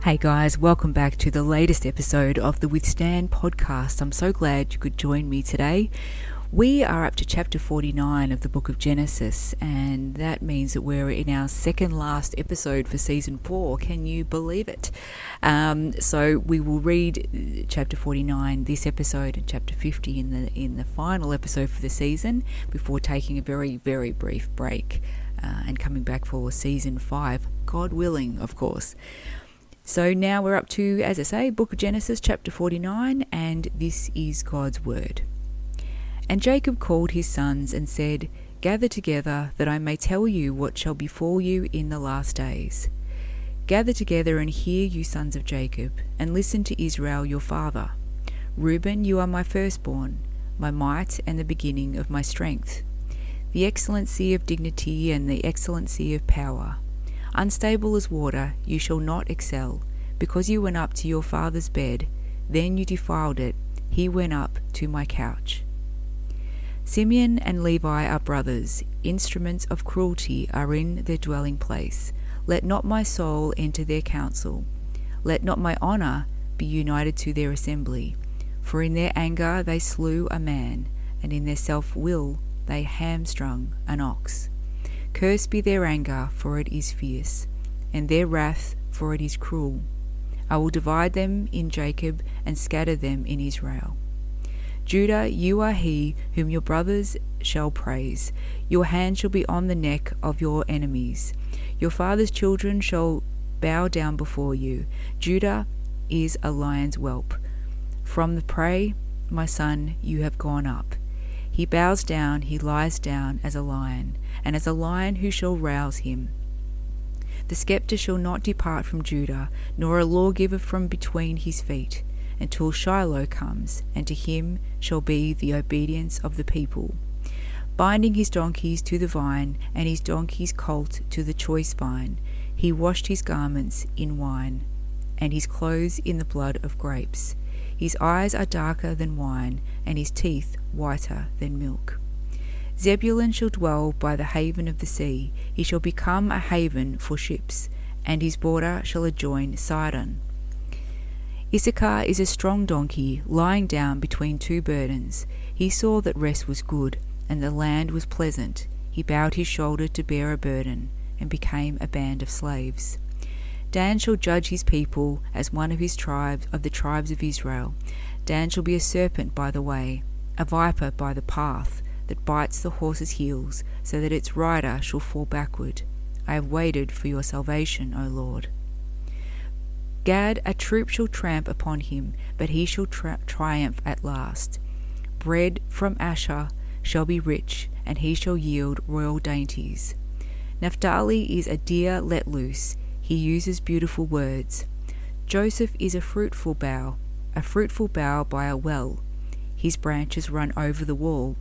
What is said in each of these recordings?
Hey guys, welcome back to the latest episode of the Withstand podcast. I'm so glad you could join me today. We are up to chapter 49 of the book of Genesis, and that means that we're in our second last episode for season 4. Can you believe it? So we will read chapter 49 this episode and chapter 50 in the final episode for the season before taking a very, very brief break and coming back for season 5, God willing, of course. So now we're up to, as I say, book of Genesis, chapter 49, and this is God's word. And Jacob called his sons and said, "Gather together, that I may tell you what shall befall you in the last days. Gather together and hear, you sons of Jacob, and listen to Israel your father. Reuben, you are my firstborn, my might and the beginning of my strength, the excellency of dignity and the excellency of power. Unstable as water, you shall not excel, because you went up to your father's bed, then you defiled it, he went up to my couch. Simeon and Levi are brothers, instruments of cruelty are in their dwelling place. Let not my soul enter their council. Let not my honour be united to their assembly. For in their anger they slew a man, and in their self-will they hamstrung an ox. Cursed be their anger, for it is fierce, and their wrath, for it is cruel. I will divide them in Jacob and scatter them in Israel. Judah, you are he whom your brothers shall praise. Your hand shall be on the neck of your enemies. Your father's children shall bow down before you. Judah is a lion's whelp. From the prey, my son, you have gone up. He bows down, he lies down as a lion, and as a lion who shall rouse him? The scepter shall not depart from Judah, nor a lawgiver from between his feet, until Shiloh comes, and to him shall be the obedience of the people. Binding his donkeys to the vine, and his donkey's colt to the choice vine, he washed his garments in wine, and his clothes in the blood of grapes. His eyes are darker than wine, and his teeth whiter than milk. Zebulun shall dwell by the haven of the sea. He shall become a haven for ships, and his border shall adjoin Sidon. Issachar is a strong donkey, lying down between two burdens. He saw that rest was good, and the land was pleasant. He bowed his shoulder to bear a burden, and became a band of slaves. Dan shall judge his people as one of his tribes, of the tribes of Israel. Dan shall be a serpent by the way, a viper by the path, that bites the horse's heels, so that its rider shall fall backward. I have waited for your salvation, O Lord. Gad, a troop shall tramp upon him, but he shall triumph at last. Bread from Asher shall be rich, and he shall yield royal dainties. Naphtali is a deer let loose. He uses beautiful words. Joseph is a fruitful bough by a well. His branches run over the wall.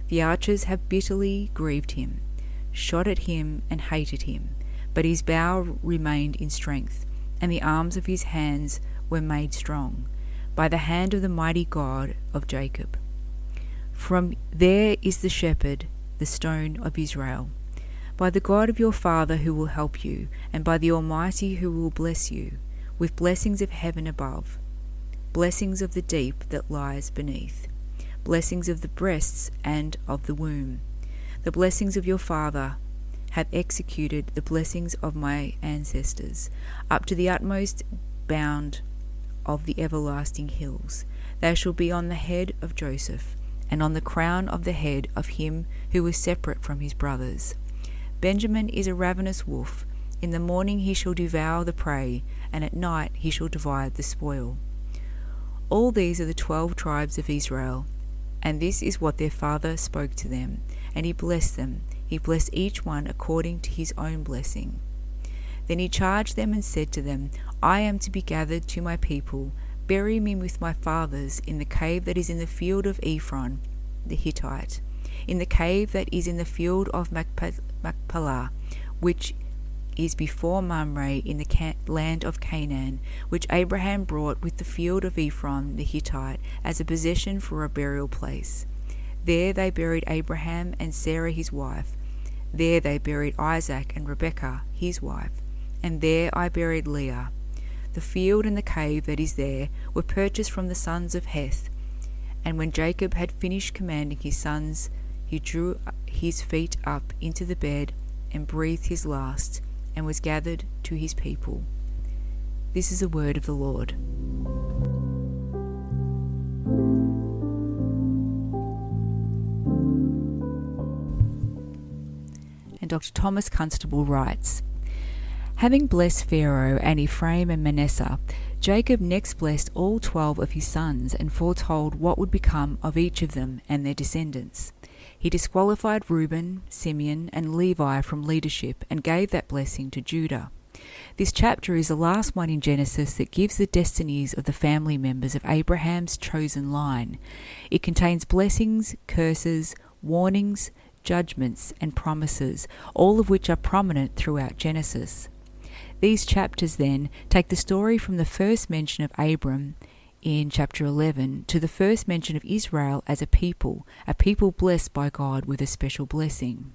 The archers have bitterly grieved him, shot at him and hated him, but his bow remained in strength, and the arms of his hands were made strong, by the hand of the mighty God of Jacob. From there is the shepherd, the stone of Israel. By the God of your father who will help you, and by the Almighty who will bless you, with blessings of heaven above, blessings of the deep that lies beneath, blessings of the breasts and of the womb. The blessings of your father have executed the blessings of my ancestors, up to the utmost bound of the everlasting hills. They shall be on the head of Joseph, and on the crown of the head of him who was separate from his brothers. Benjamin is a ravenous wolf. In the morning he shall devour the prey, and at night he shall divide the spoil. All these are the 12 tribes of Israel, and this is what their father spoke to them, and he blessed them. He blessed each one according to his own blessing. Then he charged them and said to them, I am to be gathered to my people. Bury me with my fathers in the cave that is in the field of Ephron the Hittite, in the cave that is in the field of Machpelah, which is before Mamre in the land of Canaan, which Abraham brought with the field of Ephron the Hittite as a possession for a burial place. There they buried Abraham and Sarah his wife. There they buried Isaac and Rebekah his wife. And there I buried Leah. The field and the cave that is there were purchased from the sons of Heth. And when Jacob had finished commanding his sons, he drew his feet up into the bed and breathed his last, and was gathered to his people. This is the word of the Lord. And Dr Thomas Constable writes, having blessed Pharaoh and Ephraim and Manasseh, Jacob next blessed all 12 of his sons and foretold what would become of each of them and their descendants. He disqualified Reuben, Simeon, and Levi from leadership and gave that blessing to Judah. This chapter is the last one in Genesis that gives the destinies of the family members of Abraham's chosen line. It contains blessings, curses, warnings, judgments, and promises, all of which are prominent throughout Genesis. These chapters then take the story from the first mention of Abram in chapter 11 to the first mention of Israel as a people blessed by God with a special blessing.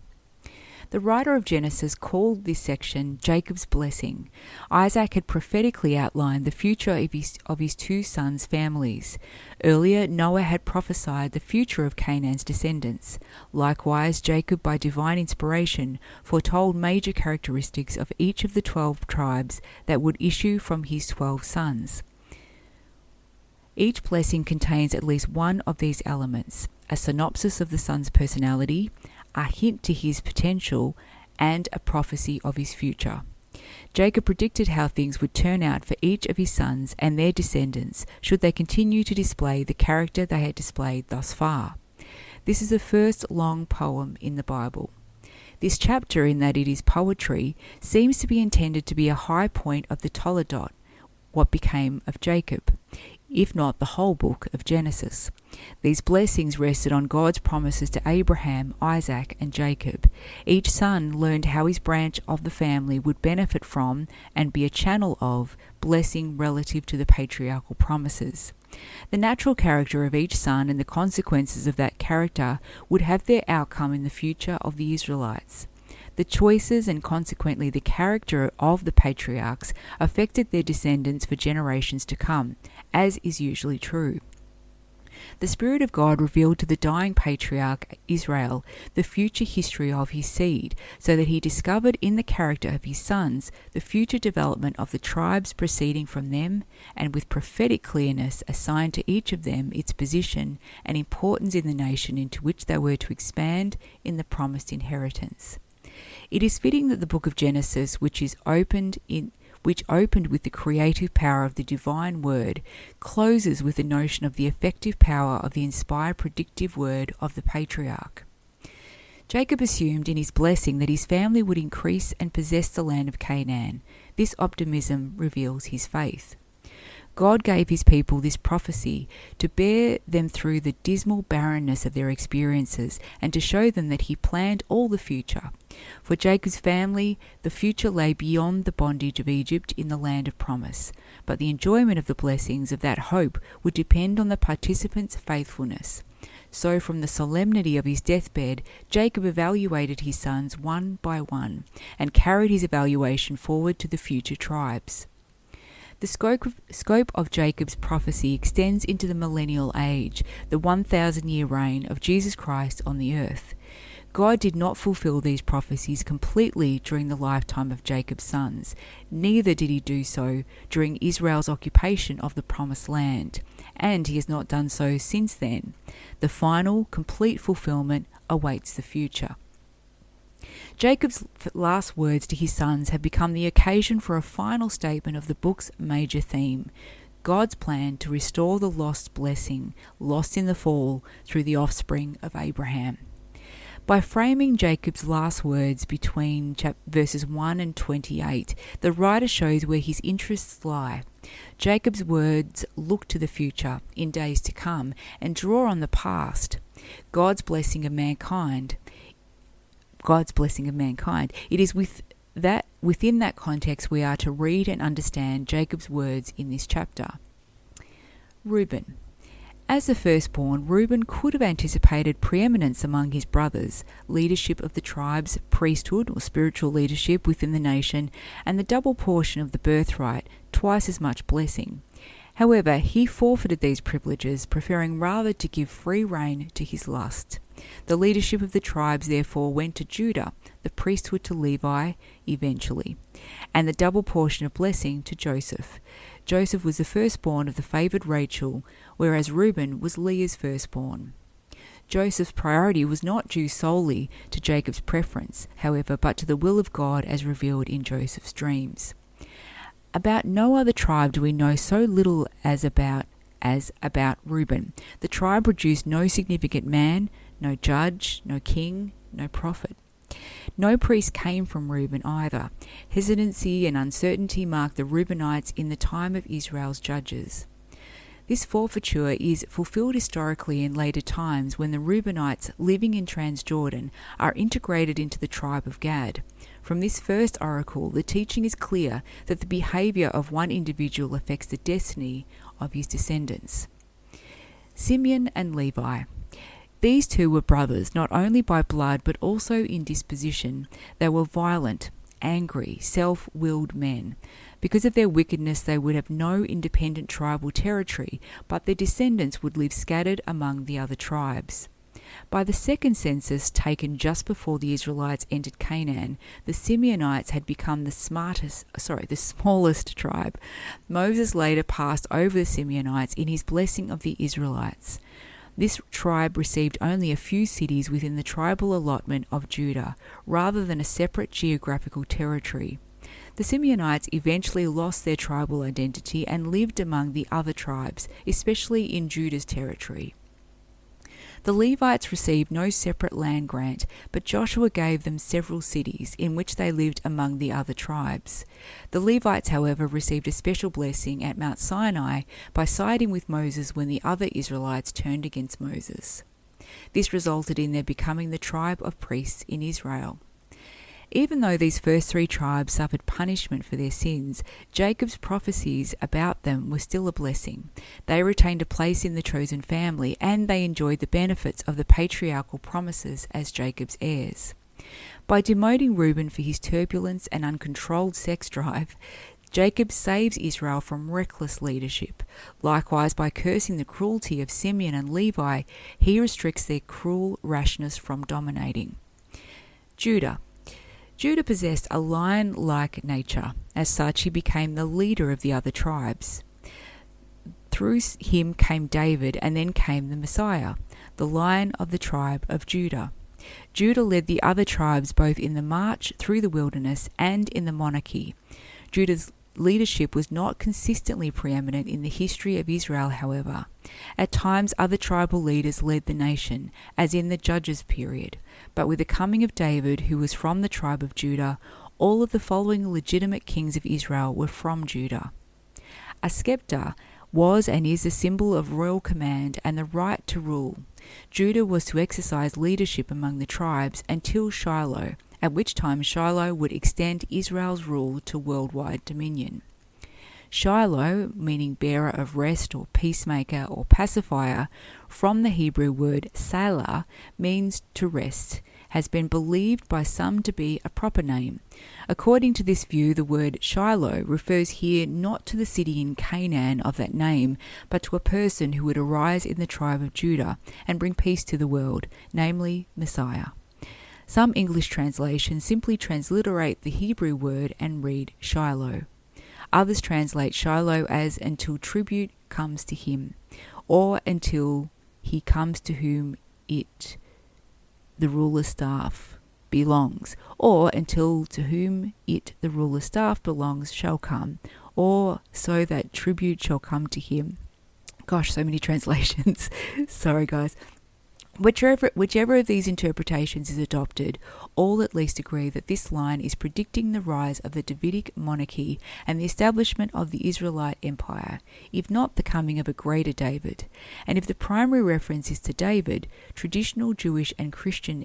The writer of Genesis called this section Jacob's blessing. Isaac had prophetically outlined the future of his two sons' families. Earlier, Noah had prophesied the future of Canaan's descendants. Likewise, Jacob, by divine inspiration, foretold major characteristics of each of the 12 tribes that would issue from his 12 sons. Each blessing contains at least one of these elements: a synopsis of the son's personality, a hint to his potential, and a prophecy of his future. Jacob predicted how things would turn out for each of his sons and their descendants should they continue to display the character they had displayed thus far. This is the first long poem in the Bible. This chapter, in that it is poetry, seems to be intended to be a high point of the Toledot, what became of Jacob, if not the whole book of Genesis. These blessings rested on God's promises to Abraham, Isaac, and Jacob. Each son learned how his branch of the family would benefit from and be a channel of blessing relative to the patriarchal promises. The natural character of each son and the consequences of that character would have their outcome in the future of the Israelites. The choices and consequently the character of the patriarchs affected their descendants for generations to come, as is usually true. The Spirit of God revealed to the dying patriarch Israel the future history of his seed, so that he discovered in the character of his sons the future development of the tribes proceeding from them, and with prophetic clearness assigned to each of them its position and importance in the nation into which they were to expand in the promised inheritance. It is fitting that the book of Genesis, which opened with the creative power of the divine word, closes with the notion of the effective power of the inspired predictive word of the patriarch. Jacob assumed in his blessing that his family would increase and possess the land of Canaan. This optimism reveals his faith. God gave his people this prophecy to bear them through the dismal barrenness of their experiences and to show them that he planned all the future. For Jacob's family, the future lay beyond the bondage of Egypt in the land of promise, but the enjoyment of the blessings of that hope would depend on the participants' faithfulness. So from the solemnity of his deathbed, Jacob evaluated his sons one by one and carried his evaluation forward to the future tribes. The scope of Jacob's prophecy extends into the millennial age, the 1,000-year reign of Jesus Christ on the earth. God did not fulfill these prophecies completely during the lifetime of Jacob's sons. Neither did he do so during Israel's occupation of the Promised Land, and he has not done so since then. The final, complete fulfillment awaits the future. Jacob's last words to his sons have become the occasion for a final statement of the book's major theme: God's plan to restore the lost blessing, lost in the fall, through the offspring of Abraham. By framing Jacob's last words between verses 1 and 28, the writer shows where his interests lie. Jacob's words look to the future, in days to come, and draw on the past. God's blessing of mankind. It is within that context we are to read and understand Jacob's words in this chapter. Reuben. As the firstborn, Reuben could have anticipated preeminence among his brothers, leadership of the tribes, priesthood or spiritual leadership within the nation, and the double portion of the birthright, twice as much blessing. However, he forfeited these privileges, preferring rather to give free rein to his lust. The leadership of the tribes therefore went to Judah, the priesthood to Levi, eventually, and the double portion of blessing to Joseph. Joseph was the firstborn of the favoured Rachel, whereas Reuben was Leah's firstborn. Joseph's priority was not due solely to Jacob's preference, however, but to the will of God as revealed in Joseph's dreams. About no other tribe do we know so little as about Reuben. The tribe produced no significant man, no judge, no king, no prophet. No priest came from Reuben either. Hesitancy and uncertainty marked the Reubenites in the time of Israel's judges. This forfeiture is fulfilled historically in later times when the Reubenites living in Transjordan are integrated into the tribe of Gad. From this first oracle, the teaching is clear that the behaviour of one individual affects the destiny of his descendants. Simeon and Levi. These two were brothers, not only by blood but also in disposition. They were violent, angry, self-willed men. Because of their wickedness, they would have no independent tribal territory, but their descendants would live scattered among the other tribes. By the second census, taken just before the Israelites entered Canaan, the Simeonites had become the smallest tribe. Moses later passed over the Simeonites in his blessing of the Israelites. This tribe received only a few cities within the tribal allotment of Judah, rather than a separate geographical territory. The Simeonites eventually lost their tribal identity and lived among the other tribes, especially in Judah's territory. The Levites received no separate land grant, but Joshua gave them several cities in which they lived among the other tribes. The Levites, however, received a special blessing at Mount Sinai by siding with Moses when the other Israelites turned against Moses. This resulted in their becoming the tribe of priests in Israel. Even though these first three tribes suffered punishment for their sins, Jacob's prophecies about them were still a blessing. They retained a place in the chosen family, and they enjoyed the benefits of the patriarchal promises as Jacob's heirs. By demoting Reuben for his turbulence and uncontrolled sex drive, Jacob saves Israel from reckless leadership. Likewise, by cursing the cruelty of Simeon and Levi, he restricts their cruel rashness from dominating. Judah possessed a lion-like nature. As such, he became the leader of the other tribes. Through him came David, and then came the Messiah, the Lion of the tribe of Judah. Judah led the other tribes both in the march through the wilderness and in the monarchy. Judah's leadership was not consistently preeminent in the history of Israel, however. At times, other tribal leaders led the nation, as in the Judges period. But with the coming of David, who was from the tribe of Judah, all of the following legitimate kings of Israel were from Judah. A scepter was and is a symbol of royal command and the right to rule. Judah was to exercise leadership among the tribes until Shiloh, at which time Shiloh would extend Israel's rule to worldwide dominion. Shiloh, meaning bearer of rest or peacemaker or pacifier, from the Hebrew word salah, means to rest, has been believed by some to be a proper name. According to this view, the word Shiloh refers here not to the city in Canaan of that name, but to a person who would arise in the tribe of Judah and bring peace to the world, namely Messiah. Some English translations simply transliterate the Hebrew word and read Shiloh. Others translate Shiloh as until tribute comes to him, or until he comes to whom it, the ruler's staff, belongs, or until to whom it, the ruler's staff, belongs, shall come, or so that tribute shall come to him. Gosh, so many translations. Sorry, guys. Whichever of these interpretations is adopted, all at least agree that this line is predicting the rise of the Davidic monarchy and the establishment of the Israelite empire, if not the coming of a greater David. And if the primary reference is to David, traditional Jewish and Christian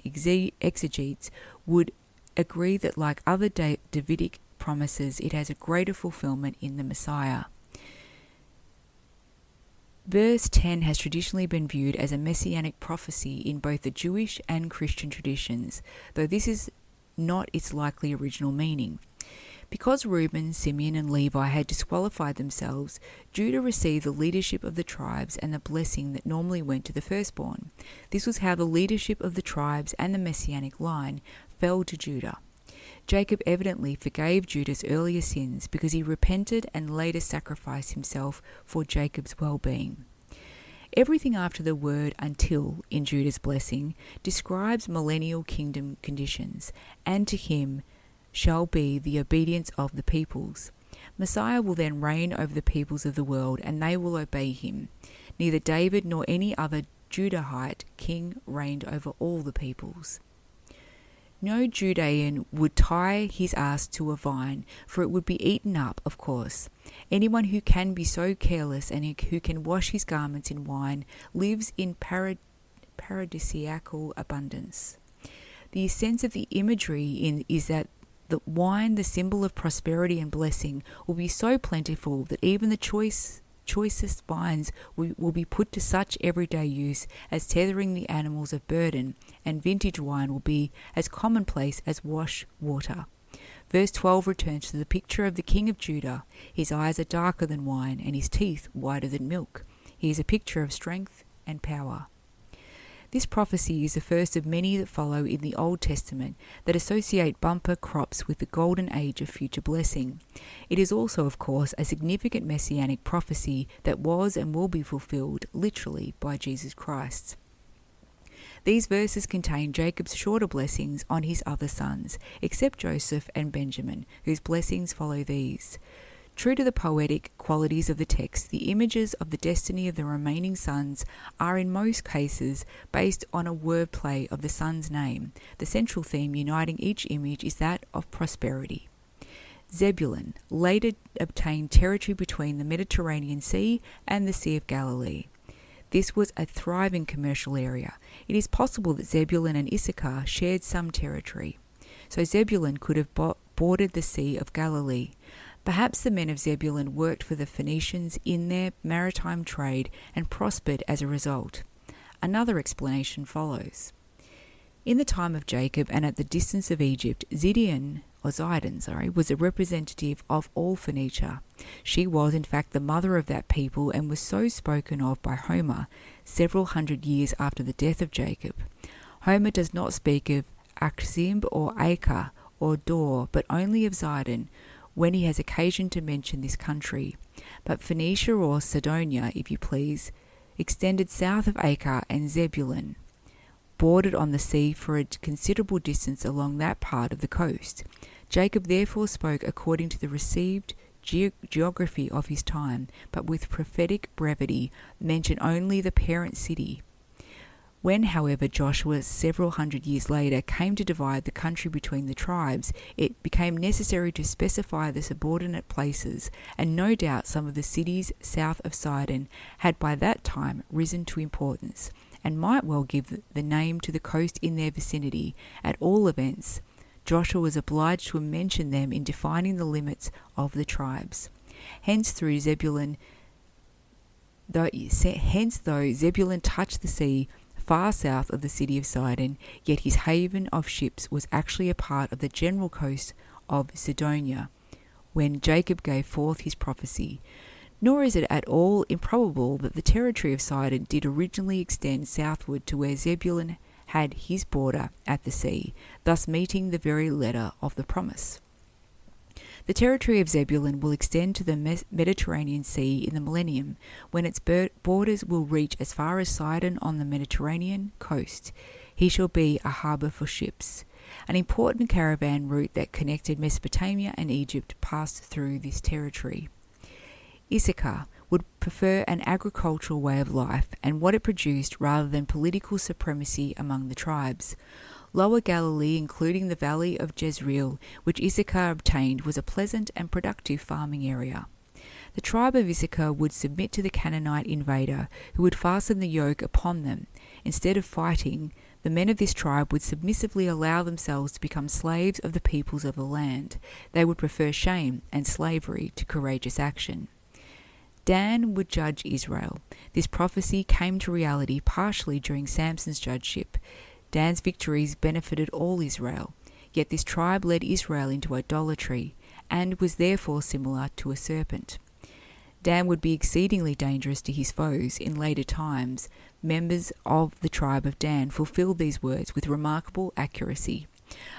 exegetes would agree that like other Davidic promises, it has a greater fulfillment in the Messiah. Verse 10 has traditionally been viewed as a messianic prophecy in both the Jewish and Christian traditions, though this is not its likely original meaning. Because Reuben, Simeon, and Levi had disqualified themselves, Judah received the leadership of the tribes and the blessing that normally went to the firstborn. This was how the leadership of the tribes and the messianic line fell to Judah. Jacob evidently forgave Judah's earlier sins because he repented and later sacrificed himself for Jacob's well-being. Everything after the word until in Judah's blessing describes millennial kingdom conditions, and to him shall be the obedience of the peoples. Messiah will then reign over the peoples of the world, and they will obey him. Neither David nor any other Judahite king reigned over all the peoples. No Judean would tie his ass to a vine, for it would be eaten up, of course. Anyone who can be so careless and who can wash his garments in wine lives in paradisiacal abundance. The sense of the imagery is that the wine, the symbol of prosperity and blessing, will be so plentiful that even the choicest vines will be put to such everyday use as tethering the animals of burden, and vintage wine will be as commonplace as wash water. Verse 12 returns to the picture of the king of Judah. His eyes are darker than wine, and his teeth whiter than milk. He is a picture of strength and power. This prophecy is the first of many that follow in the Old Testament that associate bumper crops with the golden age of future blessing. It is also, of course, a significant messianic prophecy that was and will be fulfilled literally by Jesus Christ. These verses contain Jacob's shorter blessings on his other sons, except Joseph and Benjamin, whose blessings follow these. True to the poetic qualities of the text, the images of the destiny of the remaining sons are in most cases based on a wordplay of the son's name. The central theme uniting each image is that of prosperity. Zebulun later obtained territory between the Mediterranean Sea and the Sea of Galilee. This was a thriving commercial area. It is possible that Zebulun and Issachar shared some territory. So Zebulun could have bordered the Sea of Galilee. Perhaps the men of Zebulun worked for the Phoenicians in their maritime trade and prospered as a result. Another explanation follows. In the time of Jacob and at the distance of Egypt, Zidon was a representative of all Phoenicia. She was, in fact, the mother of that people and was so spoken of by Homer several hundred years after the death of Jacob. Homer does not speak of Achzib or Acre or Dor, but only of Zidon, when he has occasion to mention this country. But Phoenicia, or Sidonia, if you please, extended south of Acre and Zebulun, bordered on the sea for a considerable distance along that part of the coast. Jacob therefore spoke according to the received geography of his time, but with prophetic brevity mentioned only the parent city. When, however, Joshua, several hundred years later, came to divide the country between the tribes, it became necessary to specify the subordinate places, and no doubt some of the cities south of Sidon had by that time risen to importance, and might well give the name to the coast in their vicinity. At all events, Joshua was obliged to mention them in defining the limits of the tribes. Hence, though Zebulun touched the sea far south of the city of Sidon, yet his haven of ships was actually a part of the general coast of Sidonia when Jacob gave forth his prophecy. Nor is it at all improbable that the territory of Sidon did originally extend southward to where Zebulun had his border at the sea, thus meeting the very letter of the promise. The territory of Zebulun will extend to the Mediterranean Sea in the millennium, when its borders will reach as far as Sidon on the Mediterranean coast. He shall be a harbour for ships. An important caravan route that connected Mesopotamia and Egypt passed through this territory. Issachar would prefer an agricultural way of life and what it produced rather than political supremacy among the tribes. Lower Galilee, including the valley of Jezreel, which Issachar obtained, was a pleasant and productive farming area. The tribe of Issachar would submit to the Canaanite invader, who would fasten the yoke upon them. Instead of fighting, the men of this tribe would submissively allow themselves to become slaves of the peoples of the land. They would prefer shame and slavery to courageous action. Dan would judge Israel. This prophecy came to reality partially during Samson's judgeship. Dan's victories benefited all Israel, yet this tribe led Israel into idolatry and was therefore similar to a serpent. Dan would be exceedingly dangerous to his foes. In later times, members of the tribe of Dan fulfilled these words with remarkable accuracy.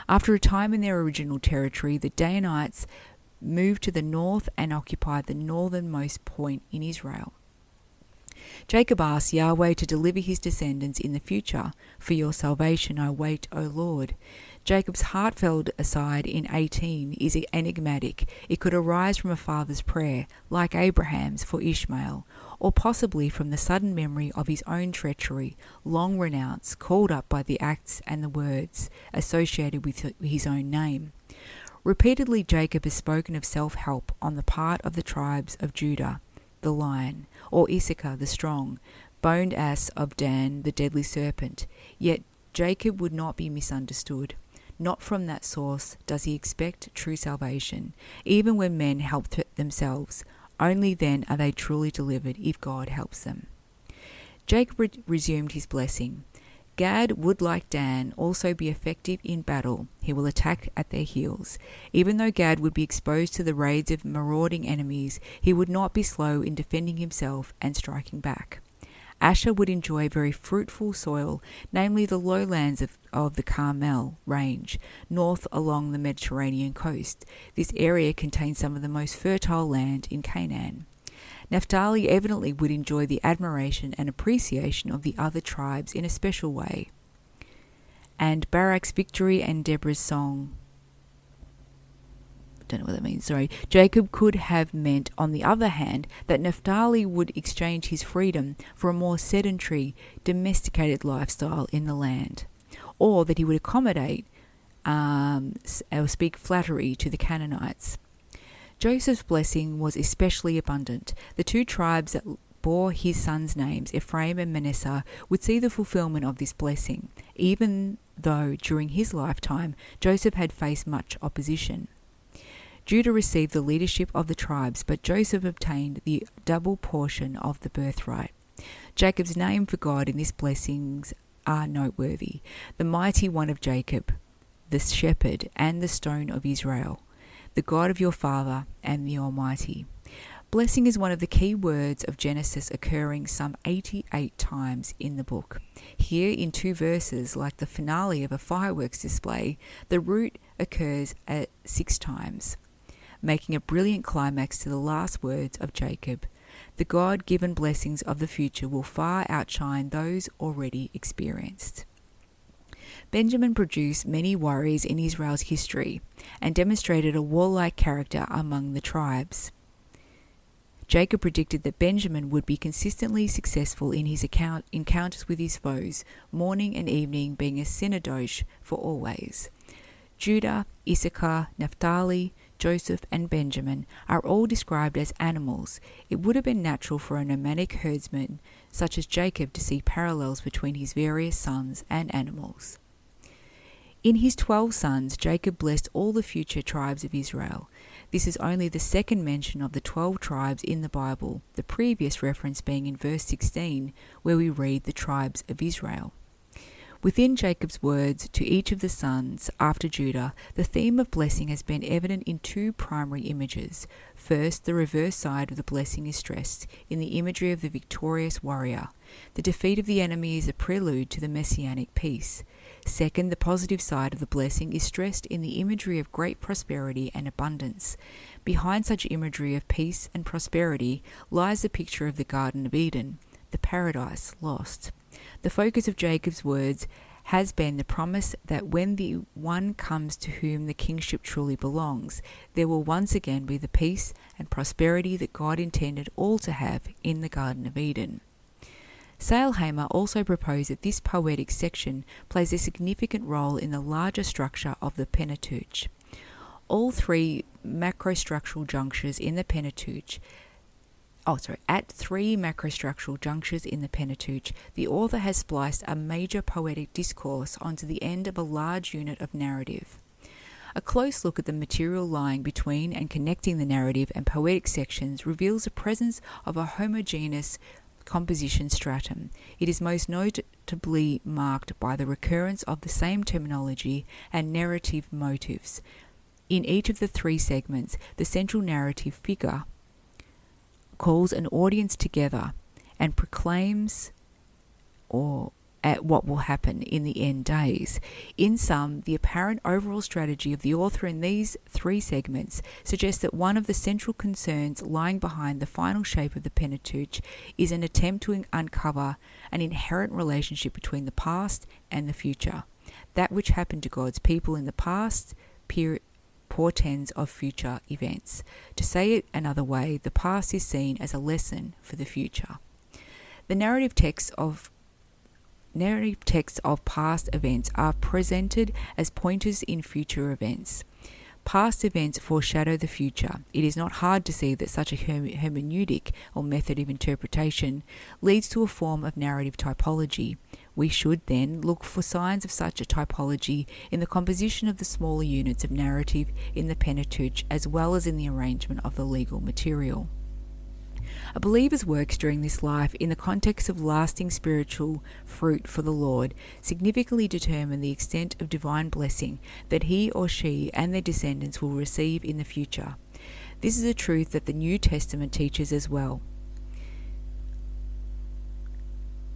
After a time in their original territory, the Danites moved to the north and occupied the northernmost point in Israel. Jacob asked Yahweh to deliver his descendants in the future. For your salvation I wait, O Lord. Jacob's heartfelt aside in 18 is enigmatic. It could arise from a father's prayer, like Abraham's for Ishmael, or possibly from the sudden memory of his own treachery, long renounced, called up by the acts and the words associated with his own name. Repeatedly, Jacob has spoken of self-help on the part of the tribes of Judah, the lion, or Issachar, the strong, boned ass of Dan, the deadly serpent. Yet Jacob would not be misunderstood. Not from that source does he expect true salvation, even when men help themselves. Only then are they truly delivered if God helps them. Jacob resumed his blessing. Gad would, like Dan, also be effective in battle. He will attack at their heels. Even though Gad would be exposed to the raids of marauding enemies, he would not be slow in defending himself and striking back. Asher would enjoy very fruitful soil, namely the lowlands of the Carmel range, north along the Mediterranean coast. This area contains some of the most fertile land in Canaan. Naphtali evidently would enjoy the admiration and appreciation of the other tribes in a special way. And Barak's victory and Deborah's song, don't know what that means, sorry. Jacob could have meant, on the other hand, that Naphtali would exchange his freedom for a more sedentary, domesticated lifestyle in the land, or that he would accommodate or speak flattery to the Canaanites. Joseph's blessing was especially abundant. The two tribes that bore his sons' names, Ephraim and Manasseh, would see the fulfillment of this blessing, even though during his lifetime Joseph had faced much opposition. Judah received the leadership of the tribes, but Joseph obtained the double portion of the birthright. Jacob's name for God in these blessings are noteworthy: the mighty one of Jacob, the shepherd, and the stone of Israel, the God of your father and the Almighty. Blessing is one of the key words of Genesis, occurring some 88 times in the book. Here in 2 verses, like the finale of a fireworks display, the root occurs at 6 times, making a brilliant climax to the last words of Jacob. The God-given blessings of the future will far outshine those already experienced. Benjamin produced many warriors in Israel's history and demonstrated a warlike character among the tribes. Jacob predicted that Benjamin would be consistently successful in his encounters with his foes, morning and evening being a synodosh for always. Judah, Issachar, Naphtali, Joseph, and Benjamin are all described as animals. It would have been natural for a nomadic herdsman such as Jacob to see parallels between his various sons and animals. In his 12 sons, Jacob blessed all the future tribes of Israel. This is only the second mention of the 12 tribes in the Bible, the previous reference being in verse 16, where we read the tribes of Israel. Within Jacob's words to each of the sons after Judah, the theme of blessing has been evident in 2 primary images. First, the reverse side of the blessing is stressed in the imagery of the victorious warrior. The defeat of the enemy is a prelude to the messianic peace. Second, the positive side of the blessing is stressed in the imagery of great prosperity and abundance. Behind such imagery of peace and prosperity lies the picture of the Garden of Eden, the paradise lost. The focus of Jacob's words has been the promise that when the one comes to whom the kingship truly belongs, there will once again be the peace and prosperity that God intended all to have in the Garden of Eden. Sailhamer also proposed that this poetic section plays a significant role in the larger structure of the Pentateuch. All 3 macrostructural junctures in the Pentateuch At 3 macrostructural junctures in the Pentateuch, the author has spliced a major poetic discourse onto the end of a large unit of narrative. A close look at the material lying between and connecting the narrative and poetic sections reveals the presence of a homogeneous composition stratum. It is most notably marked by the recurrence of the same terminology and narrative motives. In each of the three segments, the central narrative figure calls an audience together and proclaims at what will happen in the end days. In sum, the apparent overall strategy of the author in these three segments suggests that one of the central concerns lying behind the final shape of the Pentateuch is an attempt to uncover an inherent relationship between the past and the future. That which happened to God's people in the past portends of future events. To say it another way, the past is seen as a lesson for the future. The narrative texts of past events are presented as pointers in future events. Past events foreshadow the future. It is not hard to see that such a hermeneutic or method of interpretation leads to a form of narrative typology. We should then look for signs of such a typology in the composition of the smaller units of narrative in the Pentateuch, as well as in the arrangement of the legal material. A believer's works during this life, in the context of lasting spiritual fruit for the Lord, significantly determine the extent of divine blessing that he or she and their descendants will receive in the future. This is a truth that the New Testament teaches as well.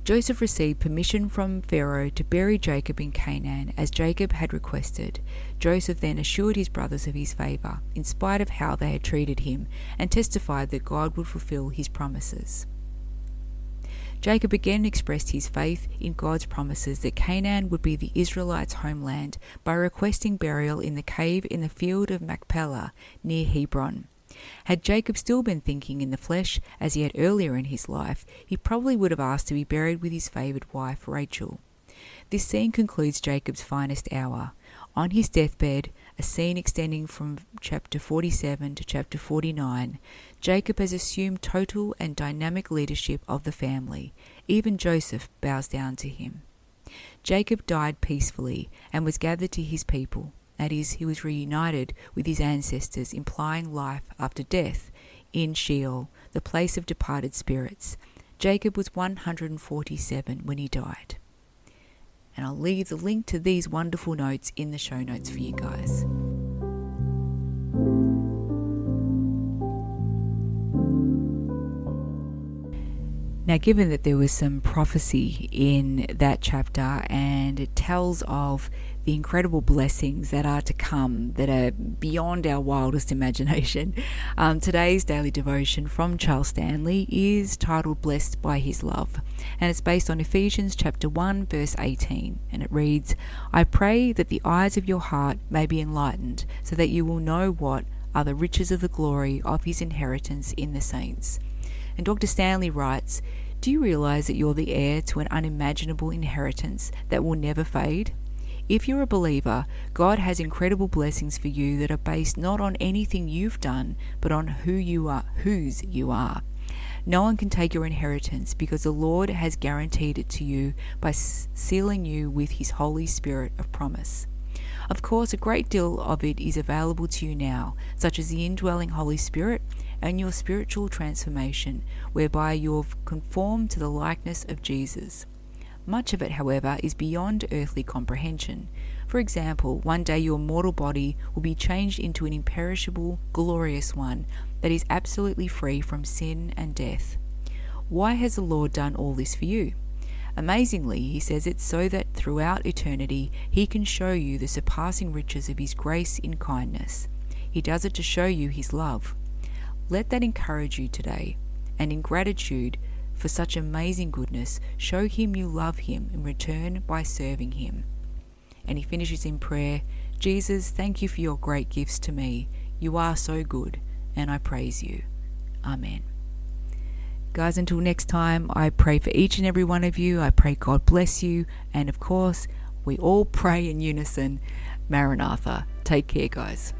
Joseph received permission from Pharaoh to bury Jacob in Canaan, as Jacob had requested. Joseph then assured his brothers of his favour, in spite of how they had treated him, and testified that God would fulfil his promises. Jacob again expressed his faith in God's promises that Canaan would be the Israelites' homeland by requesting burial in the cave in the field of Machpelah near Hebron. Had Jacob still been thinking in the flesh, as he had earlier in his life, he probably would have asked to be buried with his favoured wife Rachel. This scene concludes Jacob's finest hour. On his deathbed, a scene extending from chapter 47 to chapter 49, Jacob has assumed total and dynamic leadership of the family. Even Joseph bows down to him. Jacob died peacefully and was gathered to his people. That is, he was reunited with his ancestors, implying life after death in Sheol, the place of departed spirits. Jacob was 147 when he died. And I'll leave the link to these wonderful notes in the show notes for you guys. Now, given that there was some prophecy in that chapter, and it tells of the incredible blessings that are to come, that are beyond our wildest imagination, today's daily devotion from Charles Stanley is titled Blessed by His Love, and it's based on Ephesians chapter 1 verse 18, and it reads, "I pray that the eyes of your heart may be enlightened, so that you will know what are the riches of the glory of his inheritance in the saints." And Dr. Stanley writes, "Do you realize that you're the heir to an unimaginable inheritance that will never fade? If you're a believer, God has incredible blessings for you that are based not on anything you've done, but on whose you are. No one can take your inheritance because the Lord has guaranteed it to you by sealing you with his Holy Spirit of promise. Of course, a great deal of it is available to you now, such as the indwelling Holy Spirit and your spiritual transformation, whereby you've conformed to the likeness of Jesus. Much of it, however, is beyond earthly comprehension. For example, one day your mortal body will be changed into an imperishable, glorious one that is absolutely free from sin and death. Why has the Lord done all this for you? Amazingly, he says it so that throughout eternity he can show you the surpassing riches of his grace in kindness. He does it to show you his love. Let that encourage you today, and in gratitude for such amazing goodness, show him you love him in return by serving him." And he finishes in prayer, "Jesus, thank you for your great gifts to me. You are so good, and I praise you. Amen." Guys, until next time, I pray for each and every one of you. I pray God bless you. And of course, we all pray in unison, Maranatha. Take care, guys.